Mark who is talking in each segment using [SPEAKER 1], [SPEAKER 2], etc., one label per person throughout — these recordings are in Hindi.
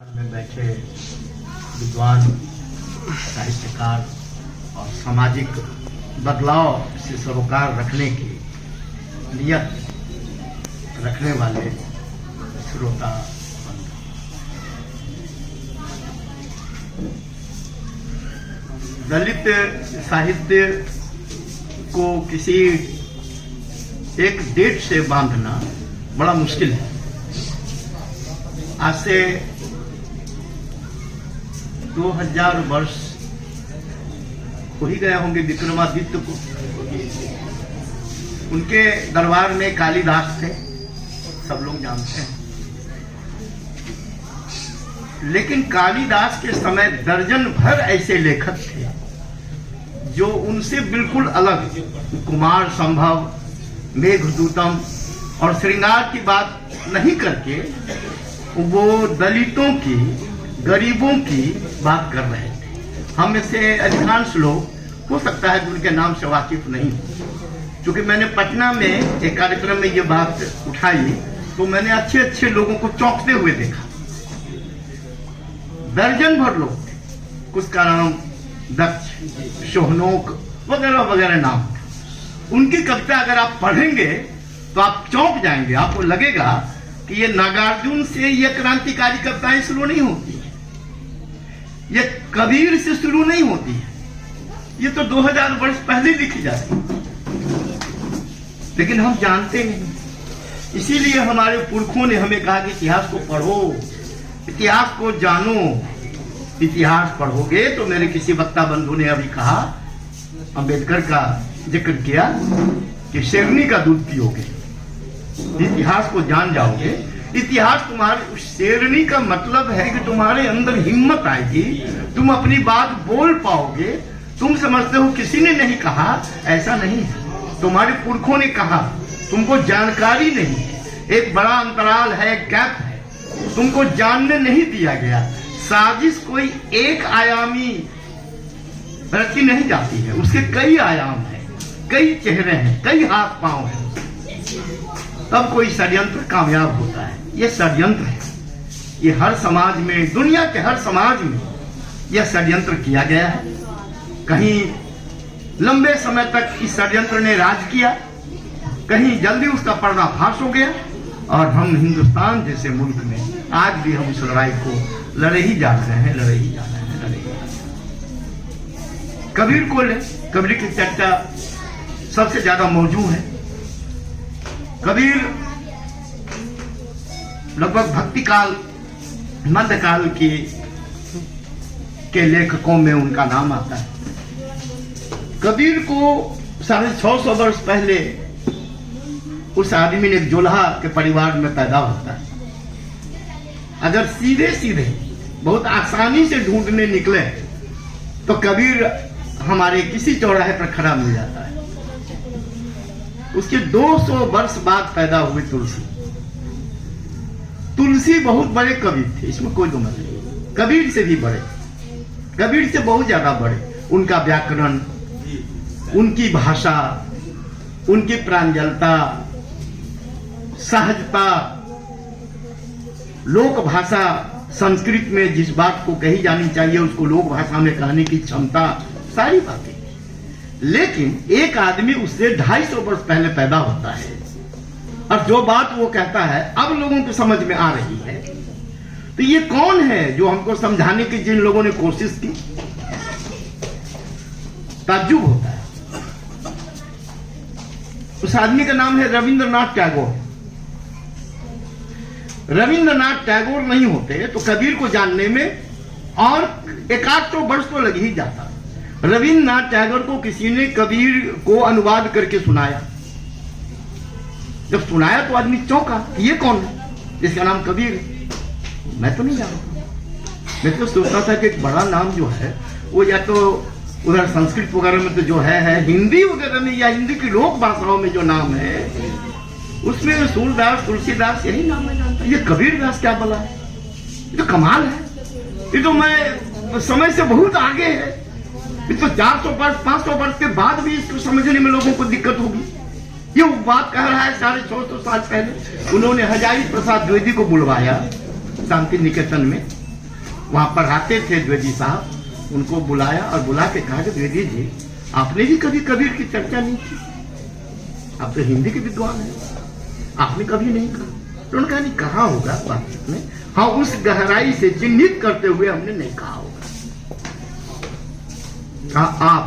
[SPEAKER 1] में बैठे विद्वान, साहित्यकार और सामाजिक बदलाव से सरोकार रखने की नियत रखने वाले श्रोता बंधु, दलित साहित्य को किसी एक डेट से बांधना बड़ा मुश्किल है। आज से 2000 वर्ष हो ही गए होंगे विक्रमादित्य को। उनके दरबार में कालिदास थे, सब लोग जानते हैं। लेकिन कालिदास के समय दर्जन भर ऐसे लेखक थे जो उनसे बिल्कुल अलग, कुमार संभव, मेघदूतम और श्रृंगार की बात नहीं करके वो दलितों की, गरीबों की बात कर रहे थे। हम में से अधिकांश लोग हो सकता है कि उनके नाम से वाकिफ नहीं, क्योंकि मैंने पटना में एक कार्यक्रम में ये बात उठाई तो मैंने अच्छे अच्छे लोगों को चौंकते हुए देखा। दर्जन भर लोग थे, कुछ का नाम दक्ष, सोहनोक वगैरह वगैरह नाम थे। उनकी कविता अगर आप पढ़ेंगे तो आप चौंक जाएंगे। आपको लगेगा कि ये नागार्जुन से ये क्रांतिकारी कविताएं शुरू नहीं होती है, ये कबीर से शुरू नहीं होती है, ये तो 2000 वर्ष पहले लिखी जाती है। लेकिन हम जानते नहीं, इसीलिए हमारे पुरखों ने हमें कहा कि इतिहास को पढ़ो, इतिहास को जानो। इतिहास पढ़ोगे तो मेरे किसी वक्ता बंधु ने अभी कहा, अंबेडकर का जिक्र किया कि शेरनी का दूध पियोगे, इतिहास को जान जाओगे। इतिहास तुम्हारे, शेरनी का मतलब है कि तुम्हारे अंदर हिम्मत आएगी, तुम अपनी बात बोल पाओगे। तुम समझते हो किसी ने नहीं कहा, ऐसा नहीं है, तुम्हारे पुरखों ने कहा, तुमको जानकारी नहीं है। एक बड़ा अंतराल है, गैप है, तुमको जानने नहीं दिया गया। साजिश कोई एक आयामी रची नहीं जाती है, उसके कई आयाम हैं, कई चेहरे हैं, कई हाथ पांव हैं, तब कोई षड्यंत्र कामयाब होता है। ये षड्यंत्र है, ये हर समाज में, दुनिया के हर समाज में यह षड्यंत्र किया गया है। कहीं लंबे समय तक इस षड्यंत्र ने राज किया, कहीं जल्दी उसका पर्दाफाश हो गया, और हम हिंदुस्तान जैसे मुल्क में आज भी हम इस लड़ाई को लड़े ही जा रहे हैं, लड़े ही जा रहे हैं, लड़े ही जा रहे हैं। कबीर को ले, कबीर की चर्चा सबसे ज्यादा मौजूद है। कबीर लगभग भक्ति काल, मध्यकाल के लेखकों में उनका नाम आता है। कबीर को 650 वर्ष पहले उस आदमी ने एक जोल्हा के परिवार में पैदा होता है। अगर सीधे सीधे बहुत आसानी से ढूंढने निकले तो कबीर हमारे किसी चौराहे पर खड़ा मिल जाता है। उसके 200 वर्ष बाद पैदा हुए तुलसी। तुलसी बहुत बड़े कवि थे, इसमें कोई दो मत नहीं, कबीर से भी बड़े, कबीर से बहुत ज्यादा बड़े। उनका व्याकरण, उनकी भाषा, उनकी प्रांजलता, सहजता, लोक भाषा, संस्कृत में जिस बात को कही जानी चाहिए उसको लोक भाषा में कहने की क्षमता, सारी बातें। लेकिन एक आदमी उससे 250 वर्ष पहले पैदा होता है, और जो बात वो कहता है अब लोगों की समझ में आ रही है। तो ये कौन है जो हमको समझाने की जिन लोगों ने कोशिश की? ताज्जुब होता है। उस आदमी का नाम है रविंद्रनाथ टैगोर। रविंद्रनाथ टैगोर नहीं होते तो कबीर को जानने में और 100 वर्ष तो लग ही जाता। रविंद्रनाथ टैगोर को किसी ने कबीर को अनुवाद करके सुनाया। जब सुनाया तो आदमी चौंका, ये कौन है जिसका नाम कबीर है? मैं तो नहीं जानता। मैं तो सोचता था कि एक बड़ा नाम जो है वो या तो उधर संस्कृत वगैरह में तो जो है हिंदी वगैरह में, या हिंदी की लोक भाषाओं में जो नाम है उसमें सूरदास, तुलसीदास, यही नाम मैं जानता। ये कबीर दास क्या बोला है? ये तो कमाल है। ये तो मैं समय से बहुत आगे है। ये तो 400 वर्ष 500 वर्ष के बाद भी इसको समझने में लोगों को दिक्कत होगी। ये बात कह रहा है 650 साल पहले। उन्होंने हजारी प्रसाद द्विवेदी को बुलवाया शांति निकेतन में वहां पढ़ाते थे द्विवेदी साहब, उनको बुलाया और बुला के कहा कि द्विवेदी जी, आपने भी कभी कबीर की चर्चा नहीं की, आप तो हिंदी के विद्वान हैं, आपने कभी नहीं कहा। तो उन्होंने कहा नहीं, कहा होगा बातचीत में, हाँ उस गहराई से चिन्हित करते हुए हमने नहीं कहा होगा। कहा आप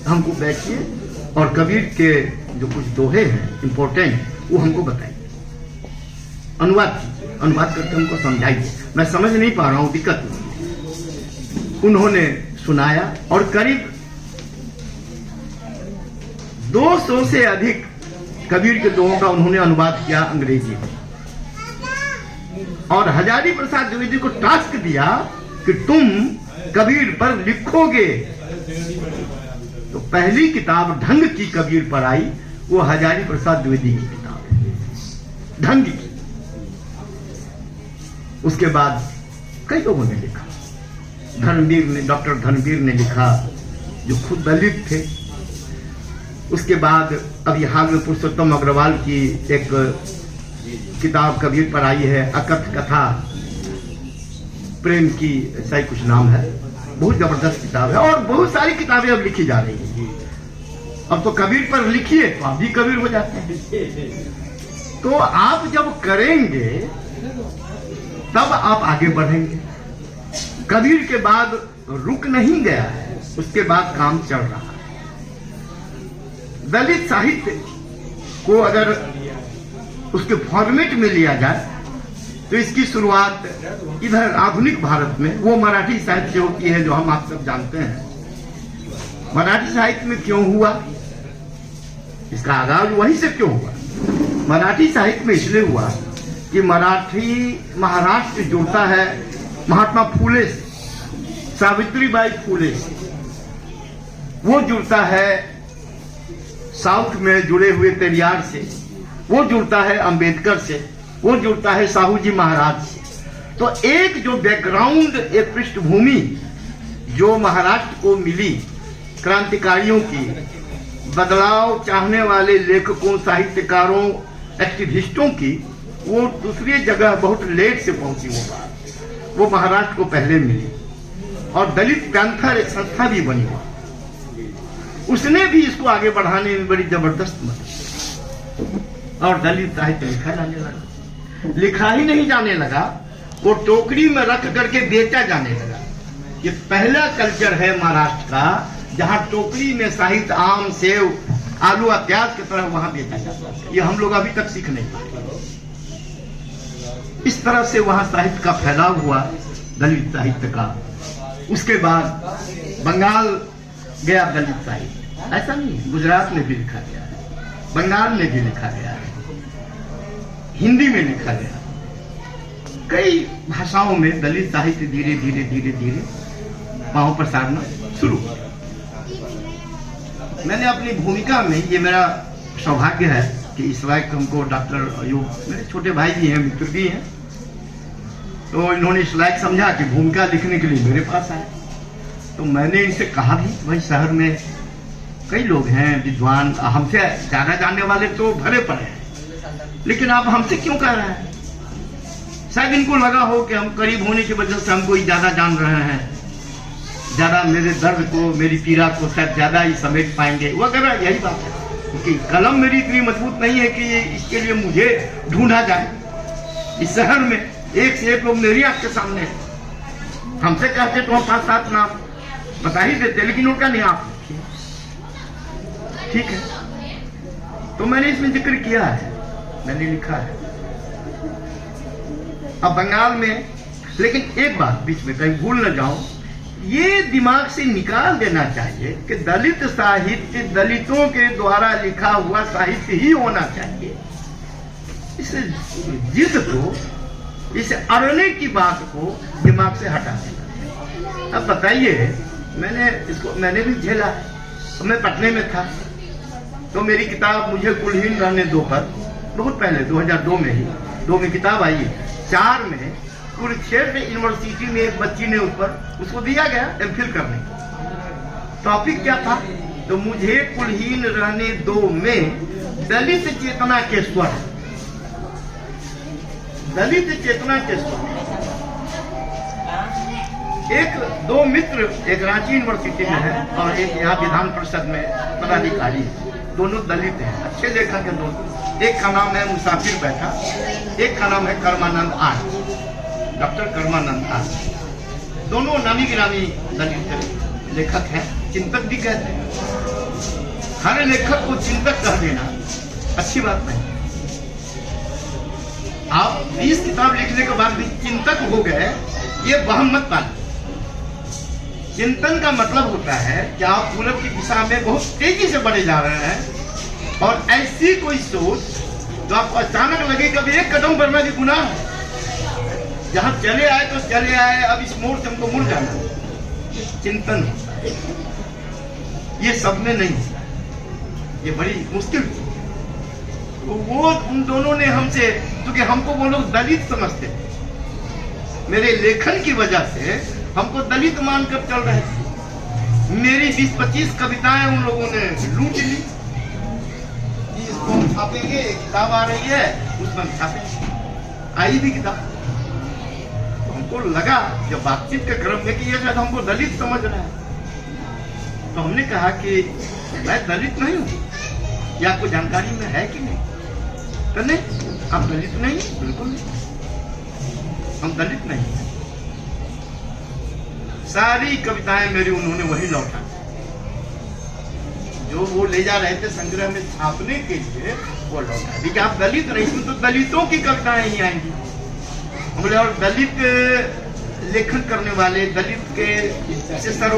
[SPEAKER 1] हमको बैठिए और कबीर के जो कुछ दोहे हैं इंपॉर्टेंट, वो हमको बताइए, अनुवाद कीजिए, अनुवाद करके हमको समझाइए, मैं समझ नहीं पा रहा हूं, दिक्कत नहीं। उन्होंने सुनाया और करीब 200 से अधिक कबीर के दोहों का उन्होंने अनुवाद किया अंग्रेजी में। और हजारी प्रसाद द्विवेदी को टास्क दिया कि तुम कबीर पर लिखोगे। तो पहली किताब ढंग की कबीर पर आई, वो हजारी प्रसाद द्विवेदी की किताब है, ढंग की। उसके बाद कई लोगों ने लिखा, धर्मवीर ने, डॉक्टर धर्मवीर ने लिखा जो खुद दलित थे। उसके बाद अभी हाल में पुरुषोत्तम अग्रवाल की एक किताब कबीर पर आई है, अकथ कथा प्रेम की, ऐसा ही कुछ नाम है, बहुत जबरदस्त किताब है। और बहुत सारी किताबें अब लिखी जा रही हैं। अब तो कबीर पर लिखिए तो आप भी कबीर हो जाते हैं। तो आप जब करेंगे तब आप आगे बढ़ेंगे। कबीर के बाद रुक नहीं गया है, उसके बाद काम चल रहा है। दलित साहित्य को अगर उसके फॉर्मेट में लिया जाए तो इसकी शुरुआत इधर आधुनिक भारत में वो मराठी साहित्य से होती है जो हम आप सब जानते हैं। मराठी साहित्य में क्यों हुआ, इसका आगाज वहीं से क्यों हुआ? मराठी साहित्य में इसलिए हुआ कि मराठी महाराष्ट्र जुड़ता है महात्मा फूले से, सावित्रीबाई फूले से, वो जुड़ता है साउथ में जुड़े हुए पेरियार से, वो जुड़ता है अंबेडकर से, वो जुड़ता है साहू जी महाराज से। तो एक जो बैकग्राउंड, एक पृष्ठभूमि जो महाराष्ट्र को मिली क्रांतिकारियों की, बदलाव चाहने वाले लेखकों, साहित्यकारों, एक्टिविस्टों की, वो दूसरी जगह बहुत लेट से पहुंची। वो बात वो महाराष्ट्र को पहले मिली। और दलित पैंथर एक संस्था भी बनी हुआ, उसने भी इसको आगे बढ़ाने में बड़ी जबरदस्त मदद। और दलित साहित्य लिखा जाने लगा। लिखा ही नहीं जाने लगा, वो टोकरी में रख करके बेचा जाने लगा। ये पहला कल्चर है महाराष्ट्र का जहां टोकरी में साहित्य, आम, सेव, आलू, प्याज की तरह वहां बेचा जाता है। ये हम लोग अभी तक सीख नहीं पाए। इस तरह से वहां साहित्य का फैलाव हुआ, दलित साहित्य का। उसके बाद बंगाल गया दलित साहित्य। ऐसा नहीं, गुजरात में भी लिखा गया है, बंगाल में भी लिखा गया है, हिंदी में लिखा गया, कई भाषाओं में दलित साहित्य धीरे धीरे धीरे धीरे पांव पसारना शुरू हुआ। मैंने अपनी भूमिका में, ये मेरा सौभाग्य है कि इस वक्त हमको डॉक्टर अयूब, मेरे छोटे भाई भी हैं, मित्र भी हैं, तो इन्होंने इस लायक समझा कि भूमिका लिखने के लिए मेरे पास आए। तो मैंने इनसे कहा भी, भाई शहर में कई लोग हैं विद्वान, हमसे ज्यादा जानने वाले तो भरे पड़े हैं, लेकिन आप हमसे क्यों कह रहे हैं? शायद इनको लगा हो कि हम करीब होने की वजह से हमको ज्यादा जान रहे हैं, ज्यादा मेरे दर्द को, मेरी पीड़ा को शायद ज्यादा ही समेट पाएंगे वगैरह। यही बात है, क्योंकि कलम मेरी इतनी मजबूत नहीं है कि इसके लिए मुझे ढूंढा जाए। इस शहर में एक से एक लोग मेरी आंख के सामने है। हमसे कहते तो हम 5-7 नाम बता ही देते, लेकिन उनका नहीं आप। ठीक है, तो मैंने इसमें जिक्र किया है, मैंने लिखा है। अब बंगाल में, लेकिन एक बात बीच में कहीं भूल न जाऊं, ये दिमाग से निकाल देना चाहिए कि दलित साहित्य दलितों के द्वारा लिखा हुआ साहित्य ही होना चाहिए। इस जिद को, इस अड़ने की बात को दिमाग से हटा देना। अब बताइए, मैंने भी झेला है। मैं पटने में था तो मेरी किताब मुझे कुलहीन रहने दो पर, बहुत पहले 2002 में ही 2 में किताब आई। 4 में कुरुक्षेत्र यूनिवर्सिटी में एक बच्ची ने उसको दिया गया एमफिल करने। टॉपिक क्या था? तो मुझे कुलहीन रहने दो में दलित चेतना के स्वर, दलित चेतना के स्वर। एक दो मित्र एक रांची यूनिवर्सिटी में है और एक यहाँ विधान परिषद में पदाधिकारी, दोनों दलित हैं, अच्छे लेखक हैं दोनों। एक का नाम है मुसाफिर बैठा, एक का नाम है Karmanand R, doctor Karmanand R. दोनों नामी गिरामी दलित लेखक हैं, चिंतक भी कहते हैं। हर लेखक को चिंतक कह देना अच्छी बात नहीं। आप 20 किताब लिखने के बाद भी चिंतक हो गए, ये वहम मत पालिए। चिंतन का मतलब होता है कि आप पूरब की दिशा में बहुत तेजी से बढ़े जा रहे हैं और ऐसी कोई सोच जो आपको अचानक लगे कभी एक कदम बढ़ना भी गुनाह है। जहां चले आए तो चले आए, अब इस मोड़ से हमको मुड़ जाना। चिंतन ये सब में नहीं, ये बड़ी मुश्किल। तो वो उन दोनों ने हमसे, क्योंकि हमको वो लोग दलित समझते, मेरे लेखन की वजह से हमको दलित मानकर चल रहे थे। मेरी 20-25 कविताएं उन लोगों ने लूट ली। इसको हम छापेंगे, किताब आ रही है उसमें हम छापेंगे। आई भी किताब। तो हमको लगा जब बातचीत के क्रम में कि ये शायद हमको दलित समझ रहा है, तो हमने कहा कि मैं दलित नहीं हूँ, या आपको जानकारी में है कि नहीं? तो नहीं, आप दलित नहीं, बिल्कुल नहीं, हम दलित नहीं। सारी कविताएं मेरी उन्होंने वही लौटा जो वो ले जा रहे थे संग्रह में छापने के लिए, वो लौटा दी कि आप दलित नहीं, इसमें तो दलितों की कविताएं ही आएंगी। बोले और दलित लेखन करने वाले, दलित के